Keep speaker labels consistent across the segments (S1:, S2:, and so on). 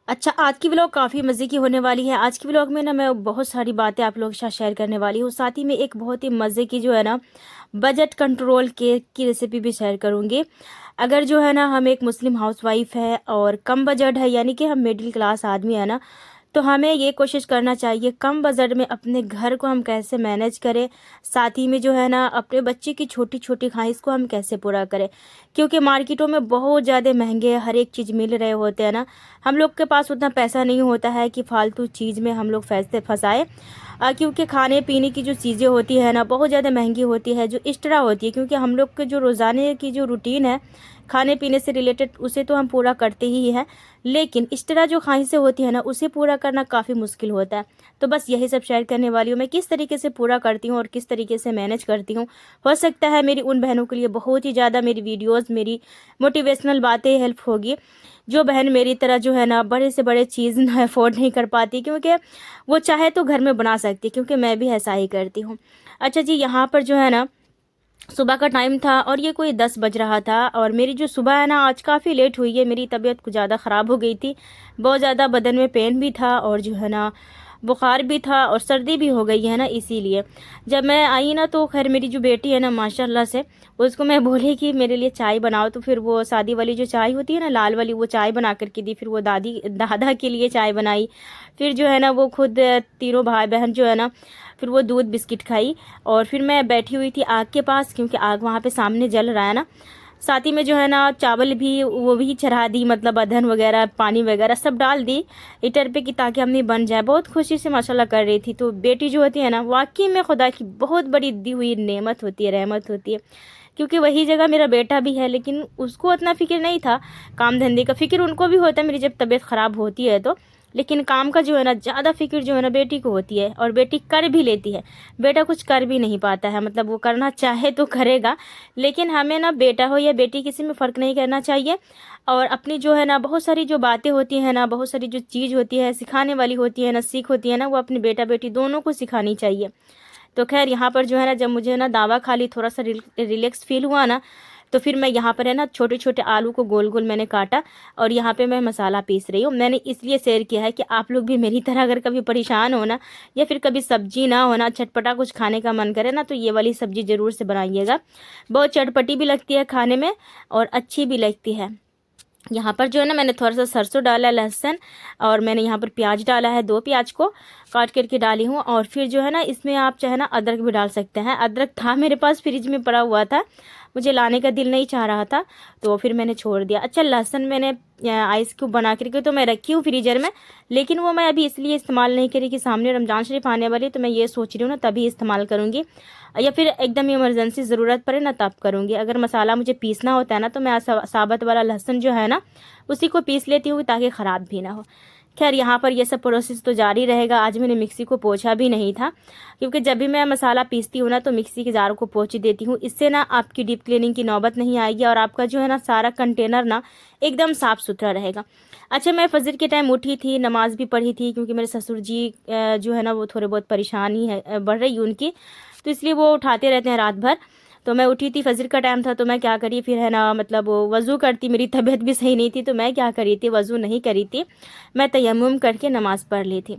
S1: अच्छा, आज की व्लॉग काफ़ी मज़े की होने वाली है। आज की व्लॉग में ना मैं बहुत सारी बातें आप लोगों के साथ शेयर करने वाली हूँ। साथ ही में एक बहुत ही मज़े की जो है ना बजट कंट्रोल के की रेसिपी भी शेयर करूँगी। अगर जो है ना हम एक मुस्लिम हाउसवाइफ़ है और कम बजट है, यानी कि हम मिडिल क्लास आदमी है ना, तो हमें ये कोशिश करना चाहिए कम बजट में अपने घर को हम कैसे मैनेज करें। साथ ही में जो है ना अपने बच्चे की छोटी छोटी ख्वाहिश को हम कैसे पूरा करें, क्योंकि मार्केटों में बहुत ज़्यादा महंगे हर एक चीज़ मिल रहे होते हैं ना। हम लोग के पास उतना पैसा नहीं होता है कि फालतू चीज़ में हम लोग फैसले फंसाए, क्योंकि खाने पीने की जो चीज़ें होती है ना बहुत ज़्यादा महंगी होती है, जो एक्स्ट्रा होती है, क्योंकि हम लोग के जो रोज़ाने की जो रूटीन है खाने पीने से रिलेटेड उसे तो हम पूरा करते ही हैं, लेकिन एक्स्ट्रा जो ख्वाहिशें होती है ना उसे पूरा करना काफ़ी मुश्किल होता है। तो बस यही सब शेयर करने वाली हूँ मैं, किस तरीके से पूरा करती हूँ और किस तरीके से मैनेज करती हूँ। हो सकता है मेरी उन बहनों के लिए बहुत ही ज़्यादा मेरी वीडियोज़, मेरी मोटिवेशनल बातें हेल्प होगी, जो बहन मेरी तरह जो है ना बड़े से बड़े चीज़ ना अफोर्ड नहीं कर पाती, क्योंकि वो चाहे तो घर में बना सकती है, क्योंकि मैं भी ऐसा ही करती हूँ। अच्छा जी, यहाँ पर जो है ना सुबह का टाइम था और ये कोई 10 बज रहा था, और मेरी जो सुबह है ना आज काफ़ी लेट हुई है। मेरी तबीयत कुछ ज़्यादा ख़राब हो गई थी, बहुत ज़्यादा बदन में पेन भी था और जो है ना बुखार भी था और सर्दी भी हो गई है ना, इसीलिए जब मैं आई ना तो खैर मेरी जो बेटी है ना माशाल्लाह से, उसको मैं बोली कि मेरे लिए चाय बनाओ, तो फिर वो सादी वाली जो चाय होती है ना लाल वाली, वो चाय बना करके दी। फिर वो दादी दादा के लिए चाय बनाई। फिर जो है ना वो खुद तीनों भाई बहन जो है ना, फिर वो दूध बिस्किट खाई। और फिर मैं बैठी हुई थी आग के पास, क्योंकि आग वहाँ पे सामने जल रहा है ना। साथ ही में जो है ना चावल भी वो भी चढ़ा दी, मतलब अदहन वगैरह पानी वगैरह सब डाल दी हीटर पे, कि ताकि हमने बन जाए। बहुत खुशी से माशाल्लाह कर रही थी। तो बेटी जो होती है ना वाकई में खुदा की बहुत बड़ी दी हुई नेमत होती है, रहमत होती है, क्योंकि वही जगह मेरा बेटा भी है, लेकिन उसको उतना फिक्र नहीं था। काम धंधे का फिक्र उनको भी होता है मेरी जब तबीयत ख़राब होती है तो, लेकिन काम का जो है ना ज़्यादा फिक्र जो है ना बेटी को होती है, और बेटी कर भी लेती है। बेटा कुछ कर भी नहीं पाता है, मतलब वो करना चाहे तो करेगा, लेकिन हमें ना बेटा हो या बेटी किसी में फ़र्क नहीं करना चाहिए। और अपनी जो है ना बहुत सारी जो बातें होती हैं ना, बहुत सारी जो चीज़ होती है सिखाने वाली होती है ना, सीख होती है ना, वो अपने बेटा बेटी दोनों को सिखानी चाहिए। तो खैर यहाँ पर जो है ना जब मुझे ना दावा खा ली, थोड़ा सा रिलैक्स फील हुआ ना, तो फिर मैं यहाँ पर है ना छोटे छोटे आलू को गोल गोल मैंने काटा, और यहाँ पे मैं मसाला पीस रही हूँ। मैंने इसलिए शेयर किया है कि आप लोग भी मेरी तरह अगर कभी परेशान हो ना, या फिर कभी सब्जी ना हो ना, चटपटा कुछ खाने का मन करे ना, तो ये वाली सब्जी ज़रूर से बनाइएगा। बहुत चटपटी भी लगती है खाने में और अच्छी भी लगती है। यहाँ पर जो है ना मैंने थोड़ा सा सरसों डाला है, लहसुन, और मैंने यहाँ पर प्याज डाला है, 2 प्याज को काट करके डाली हूँ। और फिर जो है ना इसमें आप चाहे ना अदरक भी डाल सकते हैं। अदरक था मेरे पास फ्रिज में पड़ा हुआ था, मुझे लाने का दिल नहीं चाह रहा था, तो फिर मैंने छोड़ दिया। अच्छा, लहसुन मैंने आइस क्यूब बना करके तो मैं रखी हूँ फ्रीजर में, लेकिन वो मैं अभी इसलिए इस्तेमाल नहीं करी कि सामने रमज़ान शरीफ आने वाली है, तो मैं ये सोच रही हूँ ना तभी इस्तेमाल करूँगी, या फिर एकदम इमरजेंसी ज़रूरत पड़े ना तब करूँगी। अगर मसाला मुझे पीसना होता है ना, तो मैं साबुत वाला लहसुन जो है ना उसी को पीस लेती हूँ, ताकि ख़राब भी ना हो। खैर यहाँ पर ये सब प्रोसेस तो जारी रहेगा। आज मैंने मिक्सी को पोंछा भी नहीं था, क्योंकि जब भी मैं मसाला पीसती हूँ ना तो मिक्सी के जार को पोंछ देती हूँ। इससे ना आपकी डीप क्लीनिंग की नौबत नहीं आएगी, और आपका जो है ना सारा कंटेनर ना एकदम साफ़ सुथरा रहेगा। अच्छा, मैं फजर के टाइम उठी थी, नमाज़ भी पढ़ी थी, क्योंकि मेरे ससुर जी जो है ना वो थोड़े बहुत परेशानी है बढ़ रही है उनकी, तो इसलिए वो उठाते रहते हैं रात भर। तो मैं उठी थी, फजर का टाइम था, तो मैं क्या करी फिर है ना, मतलब वज़ू करती, मेरी तबीयत भी सही नहीं थी, तो मैं क्या करी थी, वज़ू नहीं करी थी, मैं तयम्मुम करके नमाज़ पढ़ ली थी।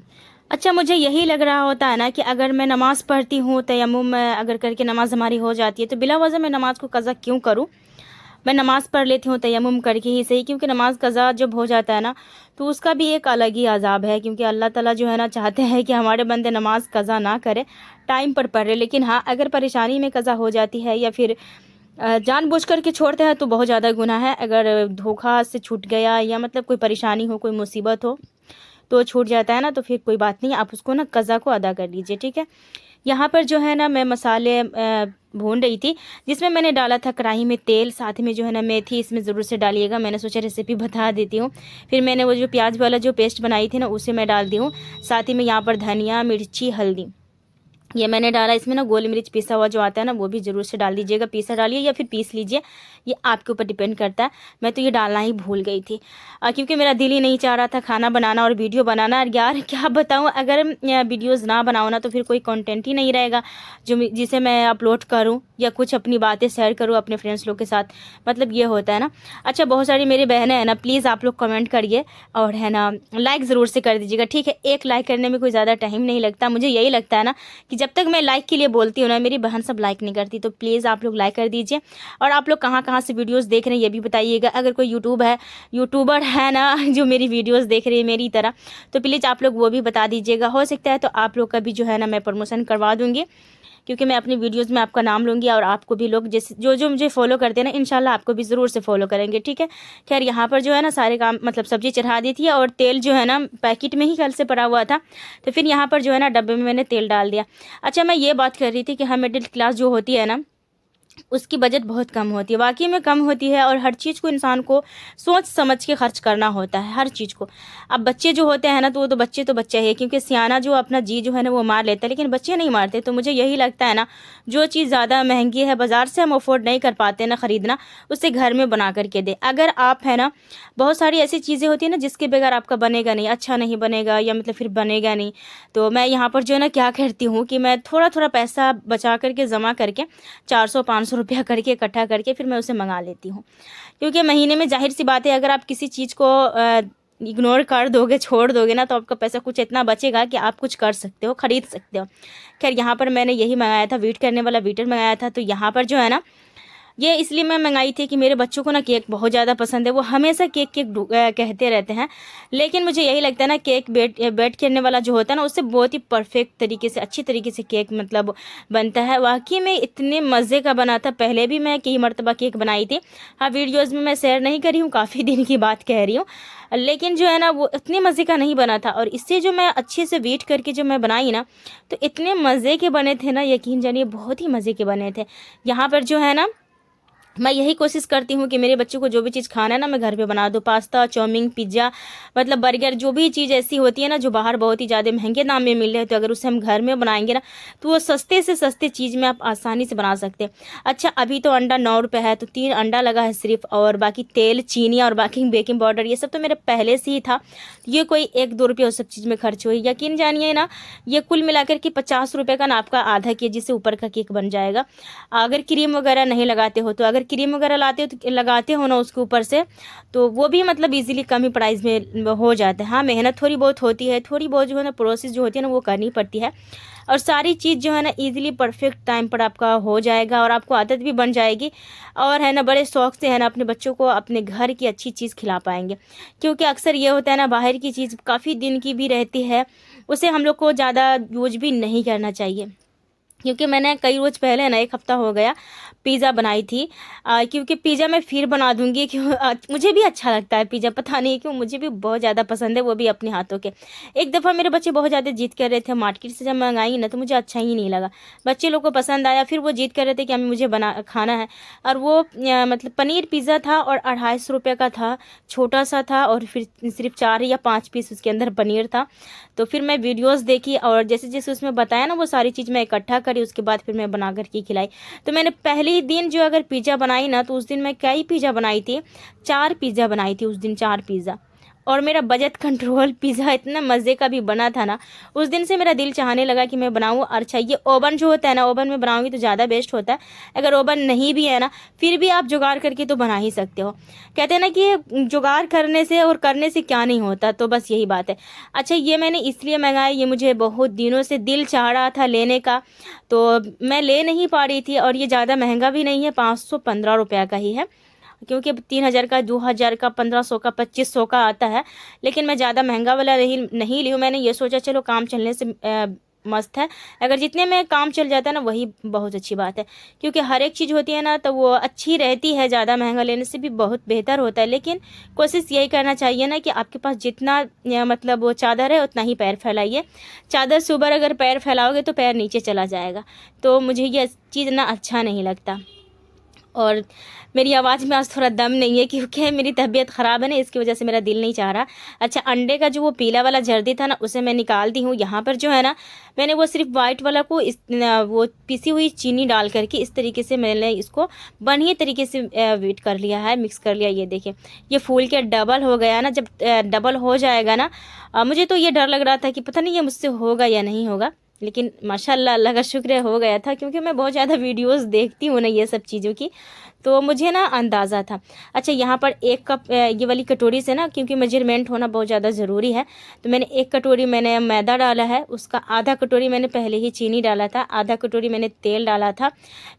S1: अच्छा, मुझे यही लग रहा होता है ना कि अगर मैं नमाज़ पढ़ती हूँ, तयम्मुम अगर करके नमाज़ हमारी हो जाती है, तो बिला वजह मैं नमाज़ को कज़ा क्यों करूँ। मैं नमाज़ पढ़ लेती हूँ तयम्मुम करके ही सही, क्योंकि नमाज कज़ा जब हो जाता है ना तो उसका भी एक अलग ही अज़ाब है, क्योंकि अल्लाह ताला जो है ना चाहते हैं कि हमारे बंदे नमाज कज़ा ना करे, टाइम पर पढ़े। लेकिन हाँ, अगर परेशानी में कज़ा हो जाती है या फिर जानबूझ कर के छोड़ते हैं तो बहुत ज़्यादा गुनाह है। अगर धोखा से छूट गया, या मतलब कोई परेशानी हो, कोई मुसीबत हो, तो छूट जाता है ना, तो फिर कोई बात नहीं, आप उसको ना कज़ा को अदा कर लीजिए, ठीक है। यहाँ पर जो है ना मैं मसाले भून रही थी, जिसमें मैंने डाला था कढ़ाई में तेल, साथ में जो है ना मेथी इसमें ज़रूर से डालिएगा, मैंने सोचा रेसिपी बता देती हूँ। फिर मैंने वो जो प्याज वाला जो पेस्ट बनाई थी ना उसे मैं डाल दी हूँ। साथ ही में यहाँ पर धनिया, मिर्ची, हल्दी, ये मैंने डाला। इसमें ना गोल मिर्च पिसा हुआ जो आता है ना वो भी ज़रूर से डाल दीजिएगा, पिसा डालिए या फिर पीस लीजिए, ये आपके ऊपर डिपेंड करता है। मैं तो ये डालना ही भूल गई थी क्योंकि मेरा दिल ही नहीं चाह रहा था खाना बनाना और वीडियो बनाना। यार क्या बताऊँ, अगर वीडियोज़ ना बनाऊँ ना तो फिर कोई कंटेंट ही नहीं रहेगा जिसे मैं अपलोड करूँ या कुछ अपनी बातें शेयर करूँ अपने फ्रेंड्स लोग के साथ, मतलब ये होता है ना। अच्छा, बहुत सारी मेरी बहनें हैं ना, प्लीज़ आप लोग कमेंट करिए और है ना लाइक ज़रूर से कर दीजिएगा, ठीक है। एक लाइक करने में कोई ज़्यादा टाइम नहीं लगता, मुझे यही लगता है ना कि जब तक मैं लाइक के लिए बोलती हूँ ना मेरी बहन सब लाइक नहीं करती, तो प्लीज़ आप लोग लाइक कर दीजिए। और आप लोग कहाँ कहाँ से वीडियोस देख रहे हैं ये भी बताइएगा। अगर कोई यूट्यूबर है ना जो मेरी वीडियोस देख रही है मेरी तरह, तो प्लीज़ आप लोग वो भी बता दीजिएगा। हो सकता है तो आप लोग का भी जो है ना मैं प्रमोशन करवा दूँगी, क्योंकि मैं अपनी वीडियोस में आपका नाम लूँगी और आपको भी लोग जैसे जो जो मुझे फॉलो करते हैं ना इंशाल्लाह आपको भी ज़रूर से फॉलो करेंगे, ठीक है। खैर यहाँ पर जो है ना सारे काम मतलब सब्ज़ी चढ़ा दी थी और तेल जो है ना पैकेट में ही कल से पड़ा हुआ था, तो फिर यहाँ पर जो है ना डब्बे में मैंने तेल डाल दिया। अच्छा, मैं ये बात कर रही थी कि हम मिडिल क्लास जो होती है ना उसकी बजट बहुत कम होती है, वाकई में कम होती है। और हर चीज़ को इंसान को सोच समझ के खर्च करना होता है, हर चीज़ को। अब बच्चे जो होते हैं ना तो वो तो बच्चे है, क्योंकि सियाना जो अपना जी जो है ना वो मार लेता है, लेकिन बच्चे नहीं मारते। तो मुझे यही लगता है ना जो चीज़ ज़्यादा महंगी है बाज़ार से हम अफोर्ड नहीं कर पाते ना ख़रीदना, उसे घर में बना करके दे। अगर आप है ना बहुत सारी ऐसी चीज़ें होती है ना जिसके बगैर आपका बनेगा नहीं, अच्छा नहीं बनेगा या मतलब फिर बनेगा नहीं। तो मैं यहाँ पर जो है ना क्या करती हूँ कि मैं थोड़ा थोड़ा पैसा बचा करके जमा करके 400-500 रुपया करके इकट्ठा करके फिर मैं उसे मंगा लेती हूँ। क्योंकि महीने में ज़ाहिर सी बात है अगर आप किसी चीज़ को इग्नोर कर दोगे, छोड़ दोगे ना, तो आपका पैसा कुछ इतना बचेगा कि आप कुछ कर सकते हो, ख़रीद सकते हो। खैर यहाँ पर मैंने यही मंगाया था, व्हीट करने वाला बीटर मंगाया था। तो यहाँ पर जो है ना ये इसलिए मैं मंगाई थी कि मेरे बच्चों को ना केक बहुत ज़्यादा पसंद है, वो हमेशा केक केक कहते रहते हैं। लेकिन मुझे यही लगता है ना केक बेट करने वाला जो होता है ना उससे बहुत ही परफेक्ट तरीके से अच्छी तरीके से केक मतलब बनता है। वाकई में इतने मज़े का बना था। पहले भी मैं कई मरतबा केक बनाई थी, हाँ वीडियोज़ में मैं शेयर नहीं करी हूँ, काफ़ी दिन की बात कह रही हूँ। लेकिन जो है ना वो इतने मज़े का नहीं बना था। और इससे जो मैं अच्छे से वेट करके जो मैं बनाई ना तो इतने मज़े के बने थे ना, यकीन जानिए बहुत ही मज़े के बने थे। यहाँ पर जो है ना मैं यही कोशिश करती हूँ कि मेरे बच्चों को जो भी चीज़ खाना है ना मैं घर पे बना दूँ। पास्ता, चाउमीन, पिज़्ज़ा, मतलब बर्गर, जो भी चीज़ ऐसी होती है ना जो बाहर बहुत ही ज़्यादा महंगे दाम में मिल रहे हैं, तो अगर उसे हम घर में बनाएंगे ना तो वो सस्ते से सस्ते चीज़ में आप आसानी से बना सकते हैं। अच्छा, अभी तो अंडा 9 रुपये है, तो 3 अंडा लगा है सिर्फ, और बाकी तेल, चीनी और बाकी बेकिंग पाउडर ये सब तो मेरे पहले से ही था। ये कोई 1-2 रुपये उस सब चीज़ में खर्च हुई, यकीन जानिए ना ये कुल मिलाकर के 50 रुपये का ना आपका आधा केजी से ऊपर का केक बन जाएगा। अगर क्रीम वगैरह नहीं लगाते हो, तो अगर क्रीम वगैरह लगाते हो ना उसके ऊपर से, तो वो भी मतलब इजीली कम ही प्राइस में हो जाता है। हाँ, मेहनत थोड़ी बहुत होती है, थोड़ी बहुत जो है ना प्रोसेस जो होती है ना वो करनी पड़ती है, और सारी चीज़ जो है ना इजीली परफेक्ट टाइम पर आपका हो जाएगा और आपको आदत भी बन जाएगी। और है ना बड़े शौक से है ना अपने बच्चों को अपने घर की अच्छी चीज़ खिला पाएंगे। क्योंकि अक्सर ये होता है ना बाहर की चीज़ काफ़ी दिन की भी रहती है, उसे हम लोग को ज़्यादा यूज भी नहीं करना चाहिए। क्योंकि मैंने कई रोज़ पहले ना 1 हफ़्ता हो गया पिज़्ज़ा बनाई थी, क्योंकि पिज़्ज़ा मैं फिर बना दूँगी क्यों, मुझे भी अच्छा लगता है पिज़्ज़ा, पता नहीं क्यों मुझे भी बहुत ज़्यादा पसंद है, वो भी अपने हाथों के। एक दफ़ा मेरे बच्चे बहुत ज़्यादा ज़िद कर रहे थे, मार्केट से जब मंगाई ना तो मुझे अच्छा ही नहीं लगा। बच्चे लोग को पसंद आया, फिर वो ज़िद कर रहे थे कि अम्मी मुझे बना खाना है। और वो मतलब पनीर पिज़्ज़ा था और 250 रुपये का था, छोटा-सा था, और फिर सिर्फ 4 या 5 पीस उसके अंदर पनीर था। तो फिर मैं वीडियोज़ देखी और जैसे-जैसे उसमें बताया ना वो सारी चीज़ मैं इकट्ठा करी, उसके बाद फिर मैं बना कर के खिलाई। तो मैंने पहले दिन जो अगर पिज़्ज़ा बनाई ना तो उस दिन मैं कई पिज़्ज़ा बनाई थी, 4 पिज़्ज़ा बनाई थी उस दिन, 4 पिज़्ज़ा। और मेरा बजट कंट्रोल पिज़्ज़ा इतना मज़े का भी बना था ना, उस दिन से मेरा दिल चाहने लगा कि मैं बनाऊँ। और अच्छा, ये ओवन जो होता है ना, ओवन में बनाऊँगी तो ज़्यादा बेस्ट होता है। अगर ओवन नहीं भी है ना फिर भी आप जुगाड़ करके तो बना ही सकते हो। कहते हैं ना कि जुगाड़ करने से और करने से क्या नहीं होता, तो बस यही बात है। अच्छा, ये मैंने इसलिए मंगाई, ये मुझे बहुत दिनों से दिल चाह रहा था लेने का, तो मैं ले नहीं पा रही थी। और ये ज़्यादा महंगा भी नहीं है, 515 रुपये का ही है, क्योंकि 3000 का, 2000 का, 1500 का, 2500 का आता है। लेकिन मैं ज़्यादा महंगा वाला नहीं ली हूँ। मैंने ये सोचा चलो काम चलने से मस्त है, अगर जितने में काम चल जाता है ना वही बहुत अच्छी बात है। क्योंकि हर एक चीज़ होती है ना तो वो अच्छी रहती है, ज़्यादा महंगा लेने से भी बहुत बेहतर होता है। लेकिन कोशिश यही करना चाहिए ना कि आपके पास जितना मतलब वो चादर है उतना ही पैर फैलाइए। चादर से ऊपर अगर पैर फैलाओगे तो पैर नीचे चला जाएगा। तो मुझे ये चीज़ ना अच्छा नहीं लगता। और मेरी आवाज़ में आज थोड़ा दम नहीं है क्योंकि मेरी तबीयत ख़राब है ना, इसकी वजह से मेरा दिल नहीं चाह रहा। अच्छा, अंडे का जो वो पीला वाला जर्दी था ना, उसे मैं निकाल दी हूँ। यहाँ पर जो है ना, मैंने वो सिर्फ वाइट वाला को वो पिसी हुई चीनी डाल करके इस तरीके से मैंने इसको बढ़िया तरीके से वीट कर लिया है, मिक्स कर लिया। ये देखिए, ये फूल के डबल हो गया ना। जब डबल हो जाएगा ना, मुझे तो ये डर लग रहा था कि पता नहीं ये मुझसे होगा या नहीं होगा, लेकिन माशाल्लाह अल्लाह का शुक्र है हो गया था, क्योंकि मैं बहुत ज़्यादा वीडियोस देखती हूँ ना ये सब चीज़ों की, तो मुझे ना अंदाज़ा था। अच्छा, यहाँ पर 1 कप ये वाली कटोरी से ना, क्योंकि मेजरमेंट होना बहुत ज़्यादा ज़रूरी है, तो मैंने 1 कटोरी मैंने मैदा डाला है, उसका आधा कटोरी मैंने पहले ही चीनी डाला था, आधा कटोरी मैंने तेल डाला था।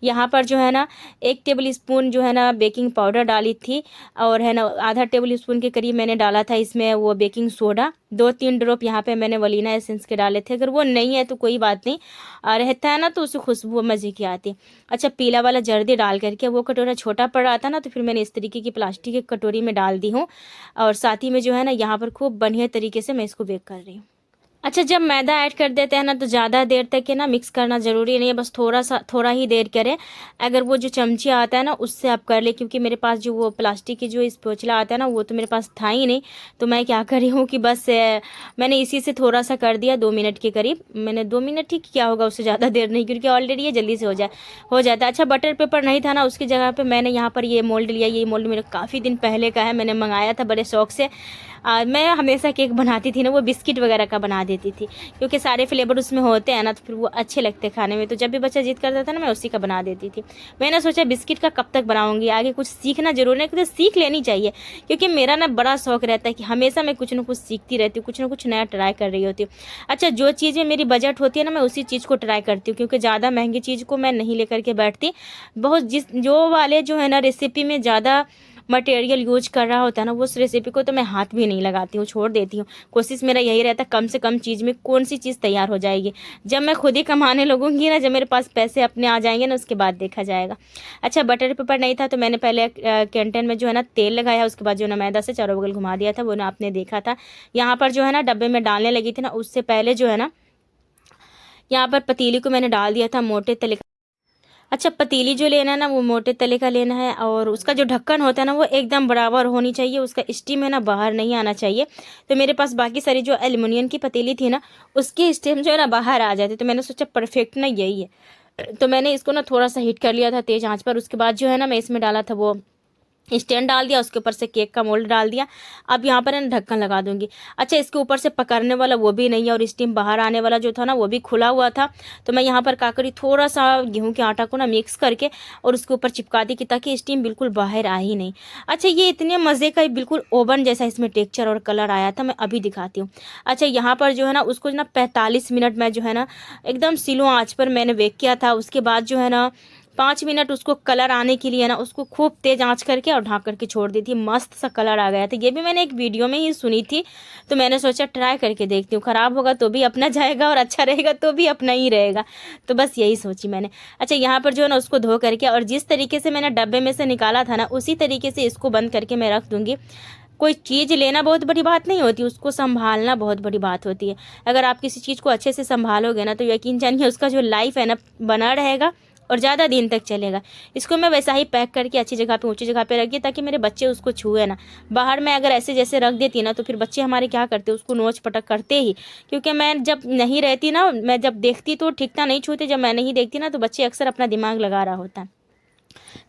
S1: यहाँ पर जो है ना 1 टेबल स्पून जो है ना बेकिंग पाउडर डाली थी, और है ना आधा टेबल स्पून के करीब मैंने डाला था इसमें वो बेकिंग सोडा। 2-3 ड्रॉप यहाँ पे मैंने वनीला एसेंस के डाले थे। अगर वो नहीं है तो कोई बात नहीं, रहता है ना तो उससे खुशबू मज़े की आती है। अच्छा, पीला वाला जर्दी डाल करके, वो कटोरा छोटा पड़ रहा था ना, तो फिर मैंने इस तरीके की प्लास्टिक की कटोरी में डाल दी हूँ, और साथ ही में जो है ना यहाँ पर खूब बढ़िया तरीके से मैं इसको बेक कर रही हूँ। अच्छा, जब मैदा ऐड कर देते हैं ना, तो ज़्यादा देर तक के ना मिक्स करना ज़रूरी नहीं है, बस थोड़ा ही देर करें। अगर वो जो चमची आता है ना उससे आप कर ले, क्योंकि मेरे पास जो वो प्लास्टिक की जो स्पैचुला आता है ना, वो तो मेरे पास था ही नहीं। तो मैं क्या कर रही हूँ कि बस मैंने इसी से थोड़ा सा कर दिया, 2 मिनट के करीब। मैंने 2 मिनट ही क्या होगा, उससे ज़्यादा देर नहीं, क्योंकि ऑलरेडी ये जल्दी से हो जाता है। अच्छा, बटर पेपर नहीं था ना, उसकी जगह पर मैंने यहाँ पर ये मोल्ड लिया। ये मोल्ड मेरा काफ़ी दिन पहले का है, मैंने मंगाया था बड़े शौक से। मैं हमेशा केक बनाती थी ना, वो बिस्किट वगैरह का बना देती थी, क्योंकि सारे फ्लेवर उसमें होते हैं ना, तो फिर वो अच्छे लगते खाने में। तो जब भी बच्चा जिद करता था ना, मैं उसी का बना देती थी। मैंने सोचा बिस्किट का कब तक बनाऊंगी, आगे कुछ सीखना जरूर है, क्योंकि सीख लेनी चाहिए, क्योंकि मेरा ना बड़ा शौक रहता है कि हमेशा मैं कुछ ना कुछ सीखती रहती हूँ, कुछ ना कुछ नया ट्राई कर रही होती हूँ। अच्छा, जो चीज़ में मेरी बजट होती है ना, मैं उसी चीज़ को ट्राई करती हूँ, क्योंकि ज़्यादा महंगी चीज़ को मैं नहीं लेकर के बैठती। बहुत जो वाले जो है ना रेसिपी में ज़्यादा मटेरियल यूज कर रहा होता है ना, उस रेसिपी को तो मैं हाथ भी नहीं लगाती हूँ, छोड़ देती हूँ। कोशिश मेरा यही रहता है कम से कम चीज़ में कौन सी चीज़ तैयार हो जाएगी। जब मैं खुद ही कमाने लगूंगी ना, जब मेरे पास पैसे अपने आ जाएंगे ना, उसके बाद देखा जाएगा। अच्छा, बटर पेपर नहीं था तो मैंने पहले कैंटीन में जो है ना तेल लगाया, उसके बाद जो है ना मैदा से चारों बगल घुमा दिया था, वो ना आपने देखा था। यहाँ पर जो है ना डब्बे में डालने लगी थी ना, उससे पहले जो है ना यहाँ पर पतीली को मैंने डाल दिया था मोटे तले। अच्छा, पतीली जो लेना है ना, वो मोटे तले का लेना है, और उसका जो ढक्कन होता है ना, वो एकदम बराबर होनी चाहिए, उसका स्टीम है ना बाहर नहीं आना चाहिए। तो मेरे पास बाकी सारी जो एल्युमिनियम की पतीली थी ना, उसके स्टीम जो है ना बाहर आ जाते, तो मैंने सोचा परफेक्ट ना यही है। तो मैंने इसको ना थोड़ा सा हीट कर लिया था तेज आंच पर। उसके बाद जो है ना मैं इसमें डाला था वो स्टैंड डाल दिया, उसके ऊपर से केक का मोल्ड डाल दिया। अब यहाँ पर ना ढक्कन लगा दूंगी। अच्छा, इसके ऊपर से पकड़ने वाला वो भी नहीं है, और स्टीम बाहर आने वाला जो था ना वो भी खुला हुआ था। तो मैं यहाँ पर क्या करी, थोड़ा सा गेहूं के आटा को ना मिक्स करके और उसके ऊपर चिपका दी, कि ताकि स्टीम बिल्कुल बाहर आ ही नहीं। अच्छा, ये इतने मज़े का बिल्कुल ओवन जैसा इसमें टेक्चर और कलर आया था, मैं अभी दिखाती हूँ। अच्छा, यहाँ पर जो है ना उसको ना 45 मिनट में जो है ना एकदम स्लो आँच पर मैंने बेक किया था। उसके बाद जो है ना 5 मिनट उसको कलर आने के लिए ना उसको खूब तेज आंच करके और ढक करके छोड़ दी थी। मस्त सा कलर आ गया था। ये भी मैंने एक वीडियो में ही सुनी थी, तो मैंने सोचा ट्राई करके देखती हूँ, ख़राब होगा तो भी अपना जाएगा और अच्छा रहेगा तो भी अपना ही रहेगा। तो बस यही सोची मैंने। अच्छा, यहाँ पर जो है ना उसको धो करके, और जिस तरीके से मैंने डब्बे में से निकाला था ना, उसी तरीके से इसको बंद करके मैं रख दूँगी। कोई चीज़ लेना बहुत बड़ी बात नहीं होती, उसको संभालना बहुत बड़ी बात होती है। अगर आप किसी चीज़ को अच्छे से संभालोगे ना, तो यकीन जानिए उसका जो लाइफ है ना बना रहेगा और ज़्यादा दिन तक चलेगा। इसको मैं वैसा ही पैक करके अच्छी जगह पे, ऊंची जगह पे रख दिया, ताकि मेरे बच्चे उसको छुए ना। बाहर में अगर ऐसे जैसे रख देती ना, तो फिर बच्चे हमारे क्या करते, उसको नोच पटक करते ही। क्योंकि मैं जब नहीं रहती ना, मैं जब देखती तो ठीक था, नहीं छूते, जब मैं नहीं देखती ना, तो बच्चे अक्सर अपना दिमाग लगा रहा होता है।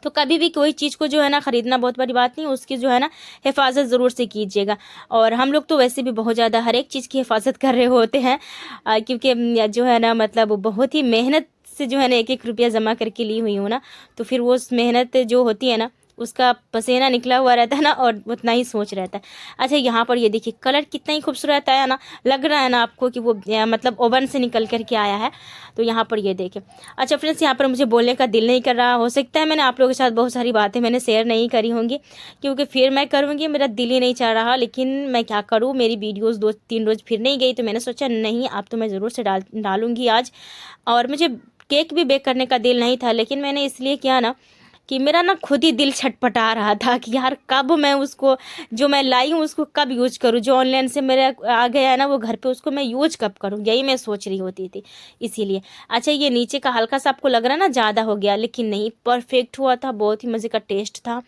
S1: तो कभी भी कोई चीज़ को जो है ना ख़रीदना बहुत बड़ी बात नहीं, उसकी जो है ना हिफाजत ज़रूर से कीजिएगा। और हम लोग तो वैसे भी बहुत ज़्यादा हर एक चीज़ की हिफाजत कर रहे होते हैं, क्योंकि जो है ना मतलब बहुत ही मेहनत से जो है ना एक एक रुपया जमा करके ली हुई हूँ ना, तो फिर वो उस मेहनत जो होती है ना, उसका पसीना निकला हुआ रहता है ना, और उतना ही सोच रहता है। अच्छा, यहाँ पर ये देखिए कलर कितना ही खूबसूरत आया ना, लग रहा है ना आपको कि वो मतलब ओवन से निकल कर के आया है। तो यहाँ पर ये देखें। अच्छा फ्रेंड्स, यहाँ पर मुझे बोलने का दिल नहीं कर रहा, हो सकता है मैंने आप लोगों के साथ बहुत सारी बातें मैंने शेयर नहीं करी होंगी, क्योंकि फिर मैं करूँगी, मेरा दिल ही नहीं चाह रहा। लेकिन मैं क्या करूँ, मेरी वीडियोज़ 2-3 रोज़ फिर नहीं गई, तो मैंने सोचा नहीं, आप तो मैं ज़रूर से डालूँगी आज। और मुझे केक भी बेक करने का दिल नहीं था, लेकिन मैंने इसलिए किया ना कि मेरा ना खुद ही दिल छटपटा रहा था कि यार कब मैं उसको, जो मैं लाई हूँ उसको कब यूज करूँ, जो ऑनलाइन से मेरे आ गया है ना वो घर पे, उसको मैं यूज कब करूँ, यही मैं सोच रही होती थी इसीलिए। अच्छा, ये नीचे का हल्का सा आपको लग रहा है ना ज़्यादा हो गया, लेकिन नहीं, परफेक्ट हुआ था, बहुत ही मज़े का टेस्ट था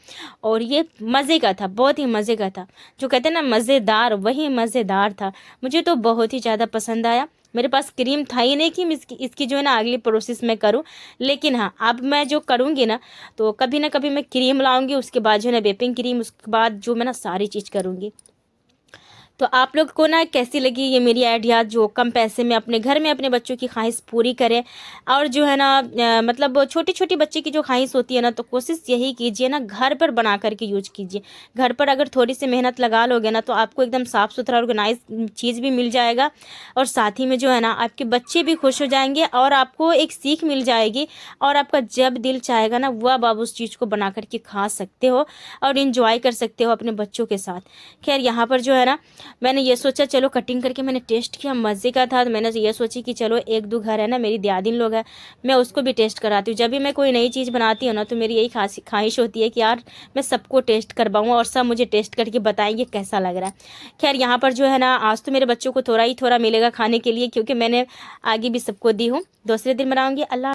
S1: और ये मज़े का था, बहुत ही मज़े का था। जो कहते हैं ना मज़ेदार, वही मज़ेदार था। मुझे तो बहुत ही ज़्यादा पसंद आया। मेरे पास क्रीम था ही नहीं कि मैं इसकी जो है ना अगली प्रोसेस में करूं, लेकिन हाँ अब मैं जो करूंगी ना तो कभी ना कभी मैं क्रीम लाऊंगी, उसके बाद जो है ना व्हिपिंग क्रीम, उसके बाद जो मैं ना सारी चीज़ करूंगी। तो आप लोग को ना कैसी लगी ये मेरी आइडिया, जो कम पैसे में अपने घर में अपने बच्चों की ख्वाहिश पूरी करें। और जो है ना मतलब छोटी छोटी बच्चे की जो ख्वाहिश होती है ना, तो कोशिश यही कीजिए ना घर पर बना करके यूज कीजिए। घर पर अगर थोड़ी सी मेहनत लगा लोगे ना तो आपको एकदम साफ़ सुथरा ऑर्गेनाइज चीज़ भी मिल जाएगा, और साथ ही में जो है ना आपके बच्चे भी खुश हो जाएंगे और आपको एक सीख मिल जाएगी, और आपका जब दिल चाहेगा ना वह आप उस चीज़ को बना करके खा सकते हो और इंजॉय कर सकते हो अपने बच्चों के साथ। खैर यहाँ पर जो है ना मैंने ये सोचा, चलो कटिंग करके मैंने टेस्ट किया, मज़े का था। तो मैंने ये सोची कि चलो एक दो घर है ना मेरी दियादिन लोग हैं, मैं उसको भी टेस्ट कराती हूँ। जब भी मैं कोई नई चीज़ बनाती हूँ ना तो मेरी यही ख्वाहिश होती है कि यार मैं सबको टेस्ट करवाऊँ और सब मुझे टेस्ट करके बताएंगे कैसा लग रहा है। खैर यहाँ पर जो है ना आज तो मेरे बच्चों को थोड़ा ही थोड़ा मिलेगा खाने के लिए, क्योंकि मैंने आगे भी सबको दी हूँ। दूसरे दिन बनाऊँगी। अल्लाह।